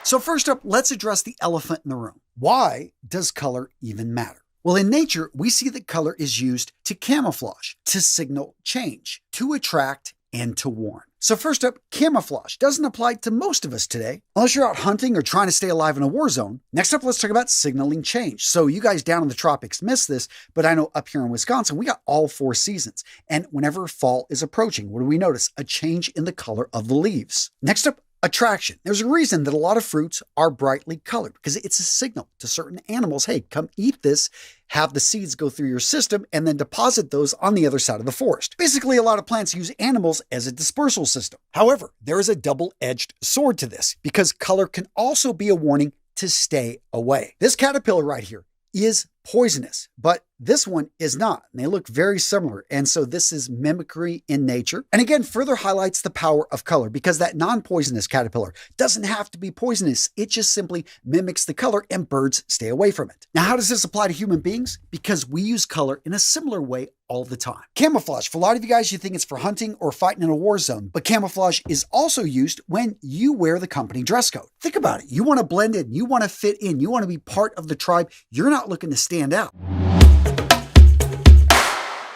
So first up, let's address the elephant in the room. Why does color even matter? Well, in nature, we see that color is used to camouflage, to signal change, to attract, and to warn. So first up, camouflage doesn't apply to most of us today, unless you're out hunting or trying to stay alive in a war zone. Next up, let's talk about signaling change. So you guys down in the tropics miss this, but I know up here in Wisconsin, we got all 4 seasons. And whenever fall is approaching, what do we notice? A change in the color of the leaves. Next up, attraction. There's a reason that a lot of fruits are brightly colored because it's a signal to certain animals, hey, come eat this, have the seeds go through your system, and then deposit those on the other side of the forest. Basically, a lot of plants use animals as a dispersal system. However, there is a double-edged sword to this because color can also be a warning to stay away. This caterpillar right here is poisonous, but this one is not, and they look very similar. And so this is mimicry in nature. And again, further highlights the power of color because that non-poisonous caterpillar doesn't have to be poisonous. It just simply mimics the color and birds stay away from it. Now, how does this apply to human beings? Because we use color in a similar way all the time. Camouflage, for a lot of you guys, you think it's for hunting or fighting in a war zone, but camouflage is also used when you wear the company dress code. Think about it. You want to blend in, you want to fit in, you want to be part of the tribe. You're not looking to stand out.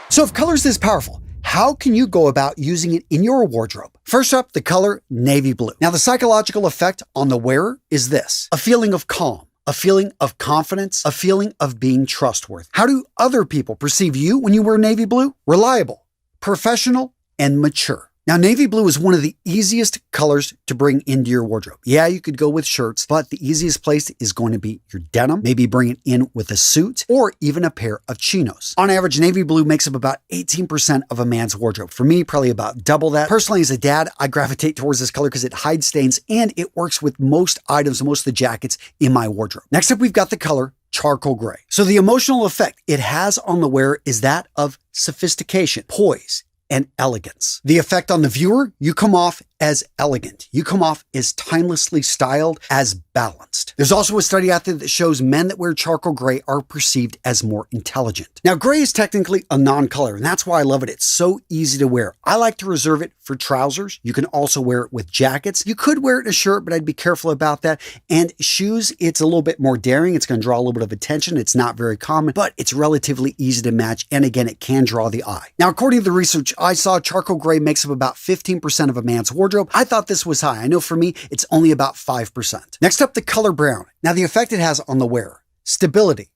So if color is this powerful, how can you go about using it in your wardrobe? First up, the color navy blue. Now, the psychological effect on the wearer is this: a feeling of calm, a feeling of confidence, a feeling of being trustworthy. How do other people perceive you when you wear navy blue? Reliable, professional, and mature. Now, navy blue is one of the easiest colors to bring into your wardrobe. Yeah, you could go with shirts, but the easiest place is going to be your denim. Maybe bring it in with a suit or even a pair of chinos. On average, navy blue makes up about 18% of a man's wardrobe. For me, probably about double that. Personally, as a dad, I gravitate towards this color because it hides stains and it works with most items, most of the jackets in my wardrobe. Next up, we've got the color charcoal gray. So the emotional effect it has on the wearer is that of sophistication, poise, and elegance. The effect on the viewer, you come off as elegant. You come off as timelessly styled, as balanced. There's also a study out there that shows men that wear charcoal gray are perceived as more intelligent. Now, gray is technically a non-color, and that's why I love it. It's so easy to wear. I like to reserve it for trousers. You can also wear it with jackets. You could wear it in a shirt, but I'd be careful about that. And shoes, it's a little bit more daring. It's going to draw a little bit of attention. It's not very common, but it's relatively easy to match. And again, it can draw the eye. Now, according to the research I saw, charcoal gray makes up about 15% of a man's wardrobe. I thought this was high. I know for me, it's only about 5%. Next up, the color brown. Now, the effect it has on the wearer: stability,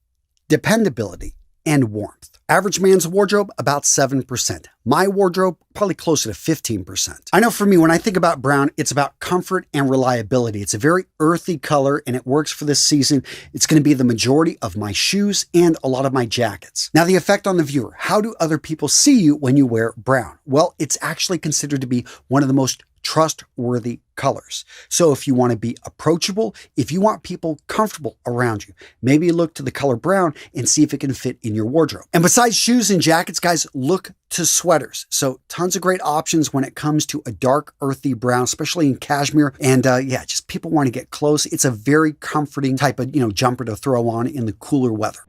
dependability, and warmth. Average man's wardrobe, about 7%. My wardrobe, probably closer to 15%. I know for me, when I think about brown, it's about comfort and reliability. It's a very earthy color and it works for this season. It's going to be the majority of my shoes and a lot of my jackets. Now, the effect on the viewer. How do other people see you when you wear brown? Well, it's actually considered to be one of the most trustworthy colors. So if you want to be approachable, if you want people comfortable around you, maybe look to the color brown and see if it can fit in your wardrobe. And besides shoes and jackets, guys, look to sweaters. So tons of great options when it comes to a dark, earthy brown, especially in cashmere. And yeah, just people want to get close. It's a very comforting type of, jumper to throw on in the cooler weather.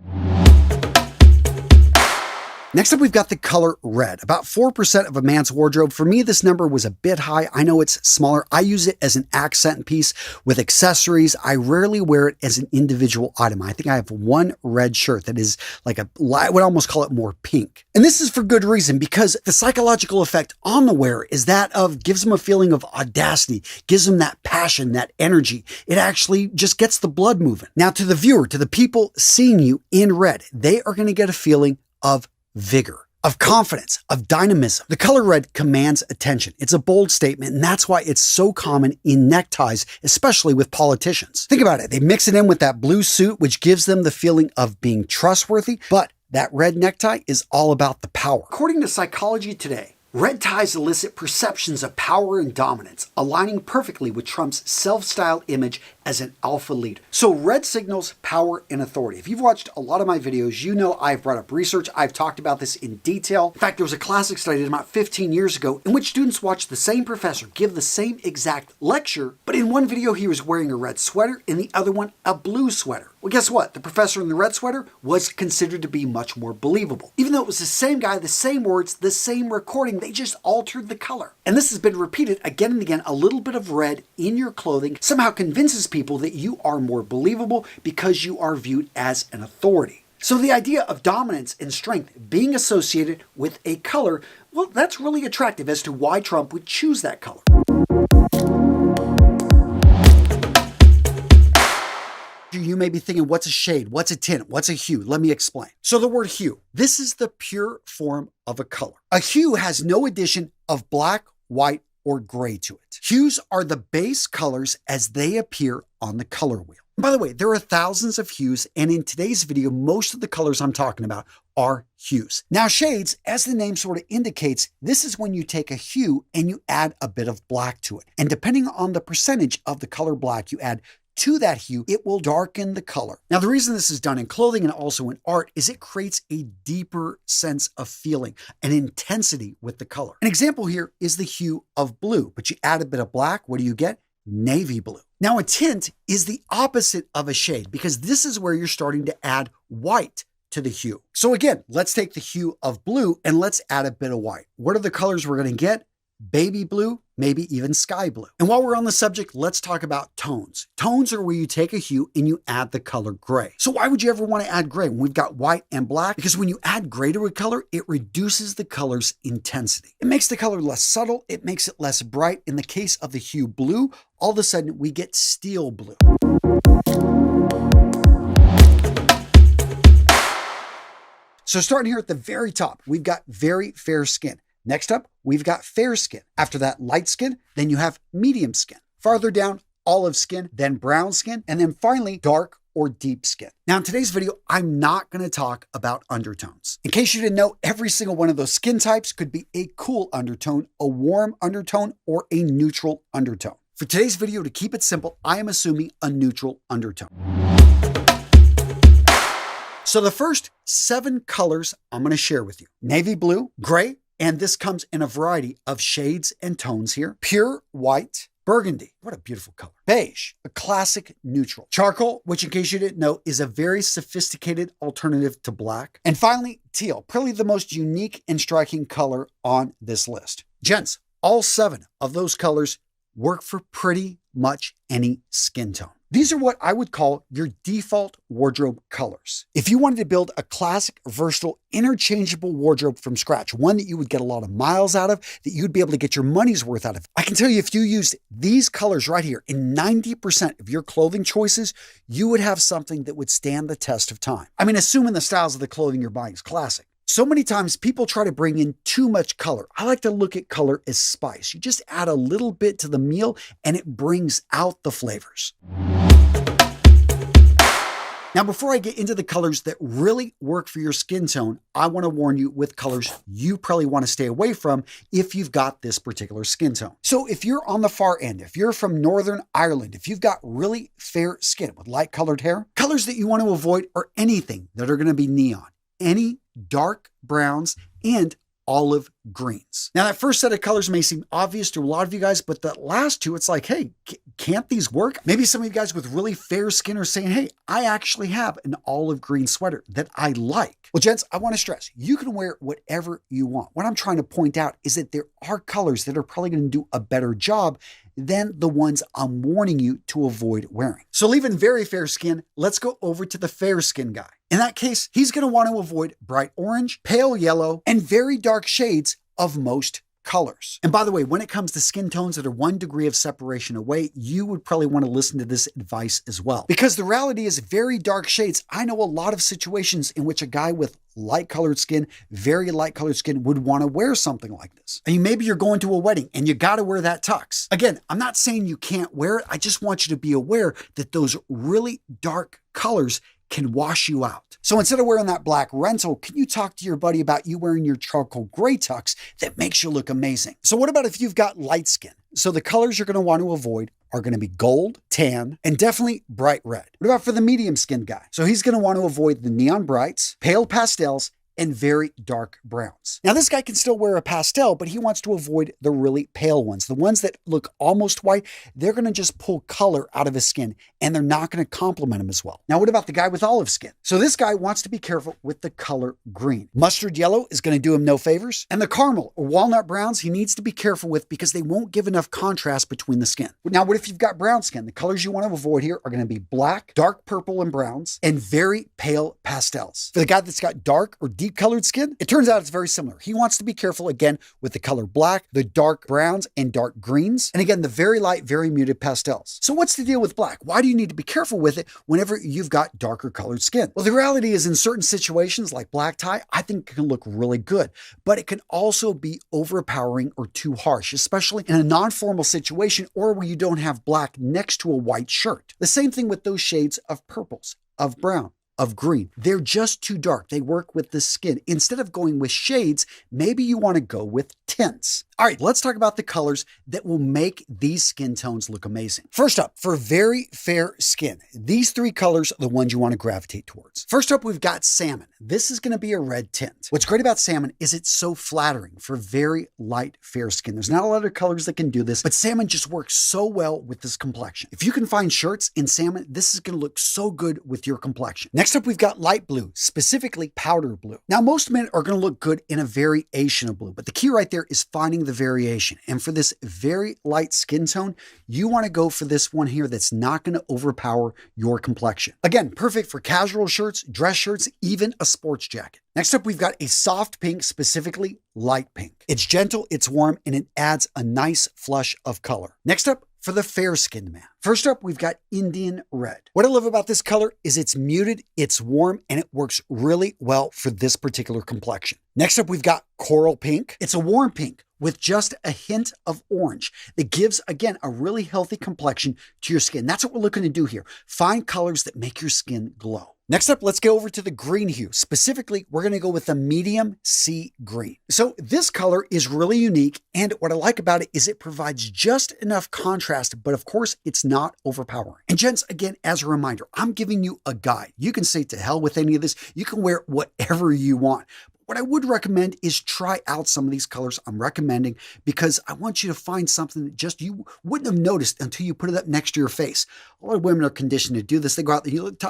Next up, we've got the color red, about 4% of a man's wardrobe. For me, this number was a bit high. I know it's smaller. I use it as an accent piece with accessories. I rarely wear it as an individual item. I think I have one red shirt that is like I would almost call it more pink. And this is for good reason, because the psychological effect on the wearer is that of gives them a feeling of audacity, gives them that passion, that energy. It actually just gets the blood moving. Now, to the viewer, to the people seeing you in red, they are going to get a feeling of vigor, of confidence, of dynamism. The color red commands attention. It's a bold statement, and that's why it's so common in neckties, especially with politicians. Think about it. They mix it in with that blue suit, which gives them the feeling of being trustworthy, but that red necktie is all about the power. According to Psychology Today, red ties elicit perceptions of power and dominance, aligning perfectly with Trump's self-styled image as an alpha leader. So red signals power and authority. If you've watched a lot of my videos, you know I've brought up research. I've talked about this in detail. In fact, there was a classic study done about 15 years ago in which students watched the same professor give the same exact lecture, but in one video he was wearing a red sweater, in the other one a blue sweater. Well, guess what? The professor in the red sweater was considered to be much more believable. Even though it was the same guy, the same words, the same recording, they just altered the color. And this has been repeated again and again. A little bit of red in your clothing somehow convinces people that you are more believable because you are viewed as an authority. So the idea of dominance and strength being associated with a color, well, that's really attractive as to why Trump would choose that color. You may be thinking, what's a shade? What's a tint? What's a hue? Let me explain. So the word hue, this is the pure form of a color. A hue has no addition of black, white, or gray to it. Hues are the base colors as they appear on the color wheel. By the way, there are thousands of hues, and in today's video, most of the colors I'm talking about are hues. Now, shades, as the name sort of indicates, this is when you take a hue and you add a bit of black to it. And depending on the percentage of the color black you add to that hue, it will darken the color. Now, the reason this is done in clothing and also in art is it creates a deeper sense of feeling, an intensity with the color. An example here is the hue of blue, but you add a bit of black, what do you get? Navy blue. Now, a tint is the opposite of a shade because this is where you're starting to add white to the hue. So again, let's take the hue of blue and let's add a bit of white. What are the colors we're going to get? Baby blue, maybe even sky blue. And while we're on the subject, let's talk about tones. Tones are where you take a hue and you add the color gray. So why would you ever want to add gray when we've got white and black? Because when you add gray to a color, it reduces the color's intensity. It makes the color less subtle. It makes it less bright. In the case of the hue blue, all of a sudden we get steel blue. So starting here at the very top, we've got very fair skin. Next up, we've got fair skin. After that, light skin. Then you have medium skin. Farther down, olive skin, then brown skin, and then finally, dark or deep skin. Now, in today's video, I'm not going to talk about undertones. In case you didn't know, every single one of those skin types could be a cool undertone, a warm undertone, or a neutral undertone. For today's video, to keep it simple, I am assuming a neutral undertone. So the first 7 colors I'm going to share with you. Navy blue, gray, and this comes in a variety of shades and tones here. Pure white, burgundy, what a beautiful color. Beige, a classic neutral. Charcoal, which in case you didn't know, is a very sophisticated alternative to black. And finally, teal, probably the most unique and striking color on this list. Gents, all 7 of those colors work for pretty much any skin tone. These are what I would call your default wardrobe colors. If you wanted to build a classic, versatile, interchangeable wardrobe from scratch, one that you would get a lot of miles out of, that you'd be able to get your money's worth out of, I can tell you if you used these colors right here in 90% of your clothing choices, you would have something that would stand the test of time. I mean, assuming the styles of the clothing you're buying is classic. So many times people try to bring in too much color. I like to look at color as spice. You just add a little bit to the meal and it brings out the flavors. Now, before I get into the colors that really work for your skin tone, I want to warn you with colors you probably want to stay away from if you've got this particular skin tone. So if you're on the far end, if you're from Northern Ireland, if you've got really fair skin with light colored hair, colors that you want to avoid are anything that are going to be neon. Any dark browns and olive greens. Now, that first set of colors may seem obvious to a lot of you guys, but the last two, it's like, hey, can't these work? Maybe some of you guys with really fair skin are saying, hey, I actually have an olive green sweater that I like. Well, gents, I want to stress, you can wear whatever you want. What I'm trying to point out is that there are colors that are probably going to do a better job than the ones I'm warning you to avoid wearing. So leaving very fair skin, let's go over to the fair skin guy. In that case, he's going to want to avoid bright orange, pale yellow, and very dark shades of most colors. And by the way, when it comes to skin tones that are 1 degree of separation away, you would probably want to listen to this advice as well. Because the reality is very dark shades. I know a lot of situations in which a guy with light colored skin, very light colored skin would want to wear something like this. I mean, maybe you're going to a wedding and you got to wear that tux. Again, I'm not saying you can't wear it. I just want you to be aware that those really dark colors can wash you out. So instead of wearing that black rental, can you talk to your buddy about you wearing your charcoal gray tux that makes you look amazing? So what about if you've got light skin? So the colors you're going to want to avoid are going to be gold, tan, and definitely bright red. What about for the medium skin guy? So he's going to want to avoid the neon brights, pale pastels, and very dark browns. Now this guy can still wear a pastel, but he wants to avoid the really pale ones. The ones that look almost white, they're going to just pull color out of his skin and they're not going to complement him as well. Now what about the guy with olive skin? So this guy wants to be careful with the color green. Mustard yellow is going to do him no favors. And the caramel or walnut browns he needs to be careful with because they won't give enough contrast between the skin. Now what if you've got brown skin? The colors you want to avoid here are going to be black, dark purple and browns, and very pale pastels. For the guy that's got dark or deep colored skin, it turns out it's very similar. He wants to be careful again with the color black, the dark browns and dark greens, and again the very light, very muted pastels. So what's the deal with black? Why do you need to be careful with it whenever you've got darker colored skin? Well, the reality is in certain situations like black tie, I think it can look really good, but it can also be overpowering or too harsh, especially in a non-formal situation or where you don't have black next to a white shirt. The same thing with those shades of purples, of brown, of green. They're just too dark. They work with the skin. Instead of going with shades, maybe you want to go with tints. All right, let's talk about the colors that will make these skin tones look amazing. First up, for very fair skin, these three colors are the ones you want to gravitate towards. First up, we've got salmon. This is going to be a red tint. What's great about salmon is it's so flattering for very light, fair skin. There's not a lot of colors that can do this, but salmon just works so well with this complexion. If you can find shirts in salmon, this is going to look so good with your complexion. Next up, we've got light blue, specifically powder blue. Now, most men are going to look good in a variation of blue, but the key right there is finding the variation. And for this very light skin tone, you want to go for this one here that's not going to overpower your complexion. Again, perfect for casual shirts, dress shirts, even a sports jacket. Next up, we've got a soft pink, specifically light pink. It's gentle, it's warm, and it adds a nice flush of color. Next up, for the fair-skinned man. First up, we've got Indian red. What I love about this color is it's muted, it's warm, and it works really well for this particular complexion. Next up, we've got coral pink. It's a warm pink with just a hint of orange that gives, again, a really healthy complexion to your skin. That's what we're looking to do here. Find colors that make your skin glow. Next up, let's go over to the green hue. Specifically, we're going to go with the medium sea green. So this color is really unique, and what I like about it is it provides just enough contrast, but of course, it's not overpowering. And gents, again, as a reminder, I'm giving you a guide. You can say to hell with any of this. You can wear whatever you want. What I would recommend is try out some of these colors I'm recommending because I want you to find something that just you wouldn't have noticed until you put it up next to your face. A lot of women are conditioned to do this. They go out,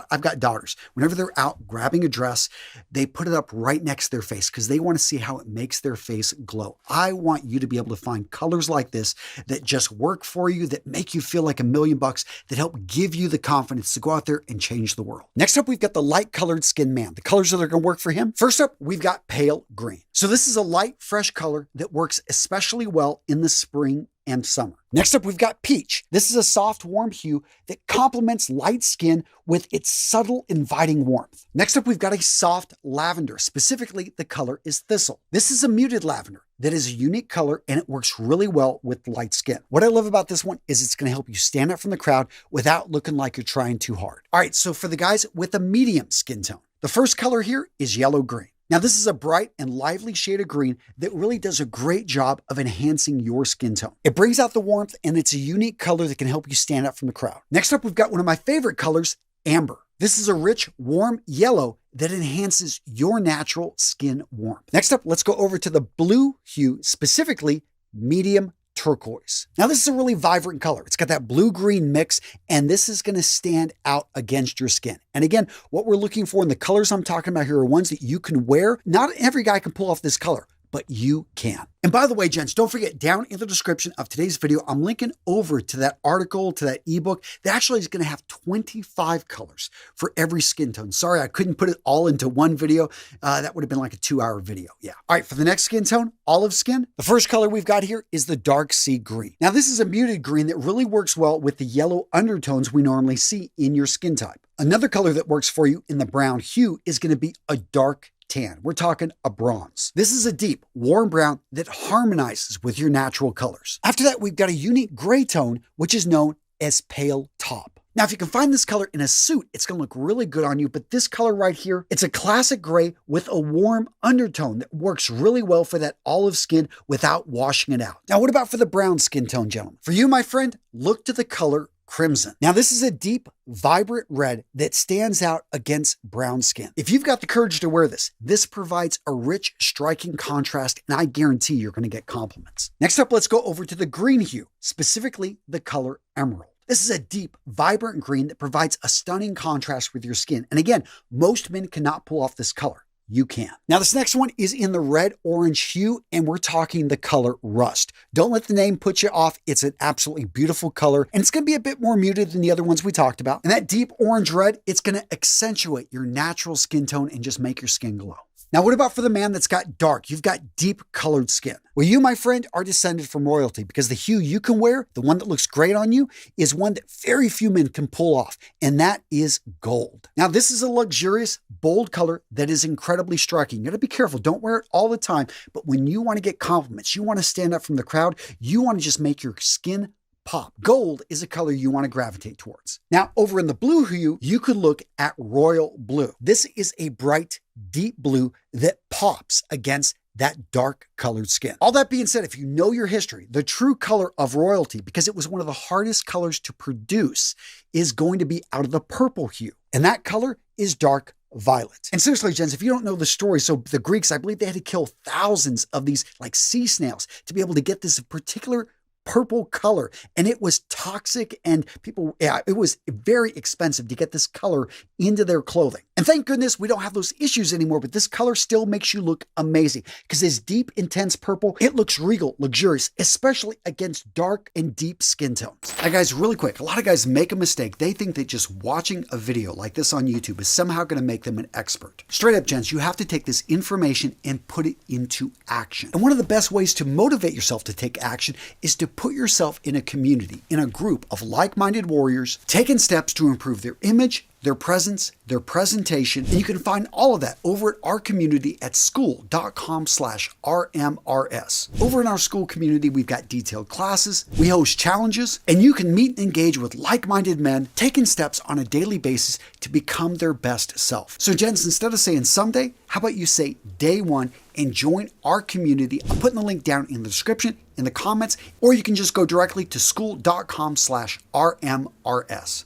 I've got daughters. Whenever they're out grabbing a dress, they put it up right next to their face because they want to see how it makes their face glow. I want you to be able to find colors like this that just work for you, that make you feel like $1,000,000, that help give you the confidence to go out there and change the world. Next up, we've got the light colored skin man. The colors that are going to work for him. First up, we've got pale green. So this is a light, fresh color that works especially well in the spring and summer. Next up, we've got peach. This is a soft, warm hue that complements light skin with its subtle, inviting warmth. Next up, we've got a soft lavender. Specifically, the color is thistle. This is a muted lavender that is a unique color and it works really well with light skin. What I love about this one is it's going to help you stand out from the crowd without looking like you're trying too hard. All right, so for the guys with a medium skin tone, the first color here is yellow-green. Now, this is a bright and lively shade of green that really does a great job of enhancing your skin tone. It brings out the warmth and it's a unique color that can help you stand out from the crowd. Next up, we've got one of my favorite colors, amber. This is a rich, warm yellow that enhances your natural skin warmth. Next up, let's go over to the blue hue, specifically medium turquoise. Now, this is a really vibrant color. It's got that blue-green mix, and this is going to stand out against your skin. And again, what we're looking for in the colors I'm talking about here are ones that you can wear. Not every guy can pull off this color, but you can. And by the way, gents, don't forget, down in the description of today's video, I'm linking over to that article, to that ebook that actually is going to have 25 colors for every skin tone. Sorry, I couldn't put it all into one video. That would have been like a 2-hour video. Yeah. All right, for the next skin tone, olive skin, the first color we've got here is the dark sea green. Now, this is a muted green that really works well with the yellow undertones we normally see in your skin type. Another color that works for you in the brown hue is going to be a dark tan. We're talking a bronze. This is a deep, warm brown that harmonizes with your natural colors. After that, we've got a unique gray tone, which is known as pale taupe. Now, if you can find this color in a suit, it's going to look really good on you, but this color right here, it's a classic gray with a warm undertone that works really well for that olive skin without washing it out. Now, what about for the brown skin tone, gentlemen? For you, my friend, look to the color crimson. Now, this is a deep, vibrant red that stands out against brown skin. If you've got the courage to wear this, this provides a rich, striking contrast, and I guarantee you're going to get compliments. Next up, let's go over to the green hue, specifically the color emerald. This is a deep, vibrant green that provides a stunning contrast with your skin. And again, most men cannot pull off this color. You can. Now, this next one is in the red-orange hue, and we're talking the color rust. Don't let the name put you off. It's an absolutely beautiful color, and it's going to be a bit more muted than the other ones we talked about. And that deep orange red, it's going to accentuate your natural skin tone and just make your skin glow. Now, what about for the man that's got dark? You've got deep colored skin. Well, you, my friend, are descended from royalty because the hue you can wear, the one that looks great on you, is one that very few men can pull off, and that is gold. Now, this is a luxurious, bold color that is incredibly striking. You gotta be careful. Don't wear it all the time, but when you want to get compliments, you want to stand up from the crowd, you want to just make your skin pop. Gold is a color you want to gravitate towards. Now, over in the blue hue, you could look at royal blue. This is a bright, deep blue that pops against that dark colored skin. All that being said, if you know your history, the true color of royalty, because it was one of the hardest colors to produce, is going to be out of the purple hue. And that color is dark violet. And seriously, gents, if you don't know the story, so the Greeks, I believe they had to kill thousands of these like sea snails to be able to get this particular purple color, and it was toxic, and it was very expensive to get this color into their clothing. And thank goodness we don't have those issues anymore, but this color still makes you look amazing because this deep, intense purple, it looks regal, luxurious, especially against dark and deep skin tones. Now guys, really quick, a lot of guys make a mistake. They think that just watching a video like this on YouTube is somehow going to make them an expert. Straight up, gents, you have to take this information and put it into action. And one of the best ways to motivate yourself to take action is to put yourself in a community, in a group of like-minded warriors, taking steps to improve their image, their presence, their presentation, and you can find all of that over at our community at school.com/RMRS. Over in our school community, we've got detailed classes, we host challenges, and you can meet and engage with like-minded men taking steps on a daily basis to become their best self. So gents, instead of saying someday, how about you say day one and join our community? I'm putting the link down in the description, in the comments, or you can just go directly to school.com/RMRS.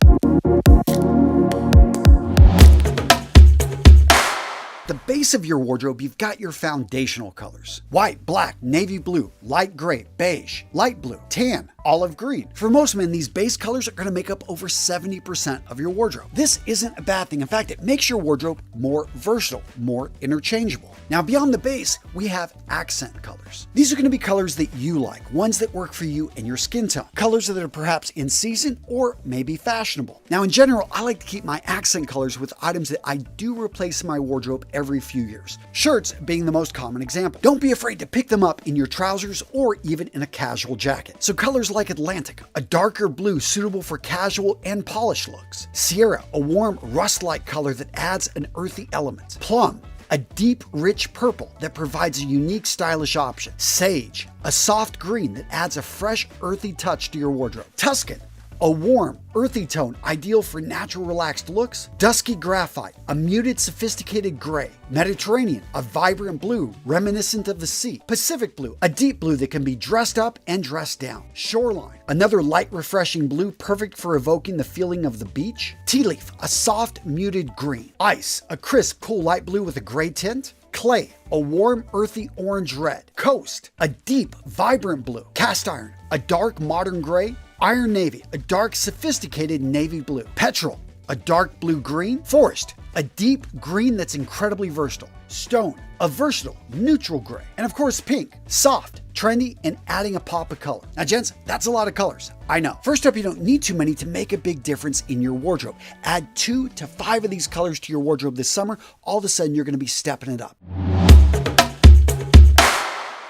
The base of your wardrobe, you've got your foundational colors: white, black, navy blue, light gray, beige, light blue, tan, olive green. For most men, these base colors are going to make up over 70% of your wardrobe. This isn't a bad thing. In fact, it makes your wardrobe more versatile, more interchangeable. Now, beyond the base, we have accent colors. These are going to be colors that you like, ones that work for you and your skin tone, colors that are perhaps in season or maybe fashionable. Now, in general, I like to keep my accent colors with items that I do replace in my wardrobe every few years. Shirts being the most common example. Don't be afraid to pick them up in your trousers or even in a casual jacket. So colors like Atlantic, a darker blue suitable for casual and polished looks. Sierra, a warm rust-like color that adds an earthy element. Plum, a deep, rich purple that provides a unique, stylish option. Sage, a soft green that adds a fresh, earthy touch to your wardrobe. Tuscan, a warm, earthy tone ideal for natural, relaxed looks. Dusky graphite, a muted, sophisticated gray. Mediterranean, a vibrant blue reminiscent of the sea. Pacific blue, a deep blue that can be dressed up and dressed down. Shoreline, another light, refreshing blue perfect for evoking the feeling of the beach. Tea leaf, a soft, muted green. Ice, a crisp, cool light blue with a gray tint. Clay, a warm, earthy orange red. Coast, a deep, vibrant blue. Cast iron, a dark, modern gray. Iron navy, a dark, sophisticated navy blue. Petrol, a dark blue green. Forest, a deep green that's incredibly versatile. Stone, a versatile neutral gray. And of course, pink, soft, trendy, and adding a pop of color. Now, gents, that's a lot of colors. I know. First up, you don't need too many to make a big difference in your wardrobe. Add 2 to 5 of these colors to your wardrobe this summer. All of a sudden, you're going to be stepping it up.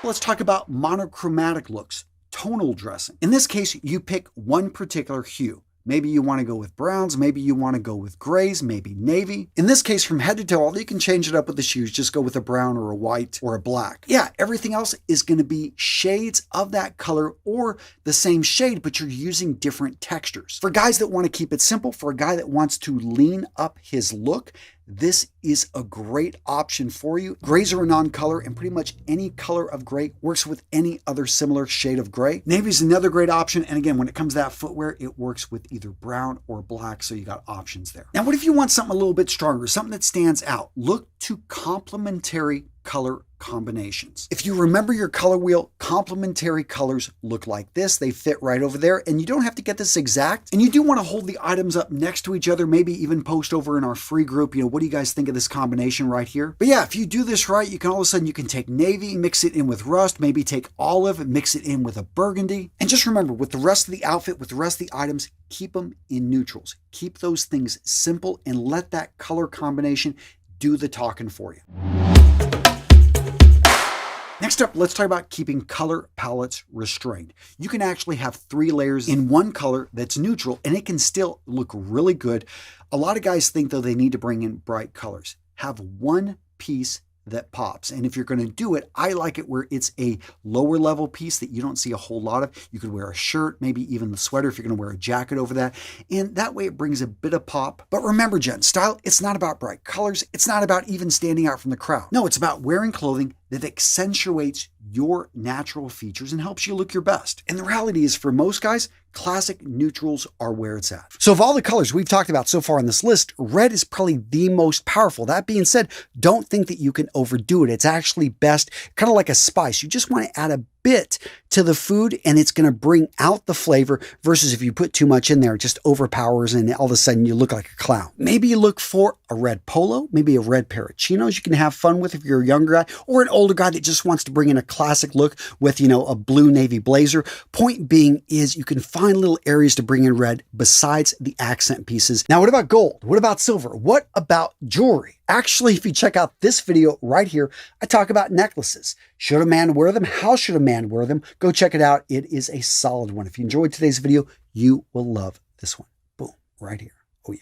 Let's talk about monochromatic looks. Tonal dressing. In this case, you pick one particular hue. Maybe you want to go with browns, maybe you want to go with grays, maybe navy. In this case, from head to toe, you can change it up with the shoes. Just go with a brown or a white or a black. Yeah, everything else is going to be shades of that color or the same shade, but you're using different textures. For guys that want to keep it simple, for a guy that wants to lean up his look, this is a great option for you. Grays are a non-color, and pretty much any color of gray works with any other similar shade of gray. Navy is another great option, and again, when it comes to that footwear, it works with either brown or black, so you got options there. Now, what if you want something a little bit stronger, something that stands out? Look to complementary color combinations. If you remember your color wheel, complementary colors look like this. They fit right over there, and you don't have to get this exact. And you do want to hold the items up next to each other, maybe even post over in our free group, what do you guys think of this combination right here? But yeah, if you do this right, you can all of a sudden, you can take navy, mix it in with rust, maybe take olive and mix it in with a burgundy. And just remember, with the rest of the outfit, with the rest of the items, keep them in neutrals. Keep those things simple and let that color combination do the talking for you. Next up, let's talk about keeping color palettes restrained. You can actually have 3 layers in one color that's neutral, and it can still look really good. A lot of guys think, though, they need to bring in bright colors. Have one piece that pops. And if you're going to do it, I like it where it's a lower level piece that you don't see a whole lot of. You could wear a shirt, maybe even the sweater if you're going to wear a jacket over that. And that way it brings a bit of pop. But remember, gents, style, it's not about bright colors. It's not about even standing out from the crowd. No, it's about wearing clothing that accentuates your natural features and helps you look your best. And the reality is, for most guys, classic neutrals are where it's at. So of all the colors we've talked about so far on this list, red is probably the most powerful. That being said, don't think that you can overdo it. It's actually best, kind of like a spice. You just want to add a bit to the food, and it's going to bring out the flavor, versus if you put too much in there, it just overpowers and all of a sudden you look like a clown. Maybe you look for a red polo, maybe a red pair of chinos you can have fun with if you're a younger guy, or an older guy that just wants to bring in a classic look with, a blue navy blazer. Point being is, you can find little areas to bring in red besides the accent pieces. Now, what about gold? What about silver? What about jewelry? Actually, if you check out this video right here, I talk about necklaces. Should a man wear them? How should a man wear them? Go check it out. It is a solid one. If you enjoyed today's video, you will love this one. Boom, right here. Oh yeah.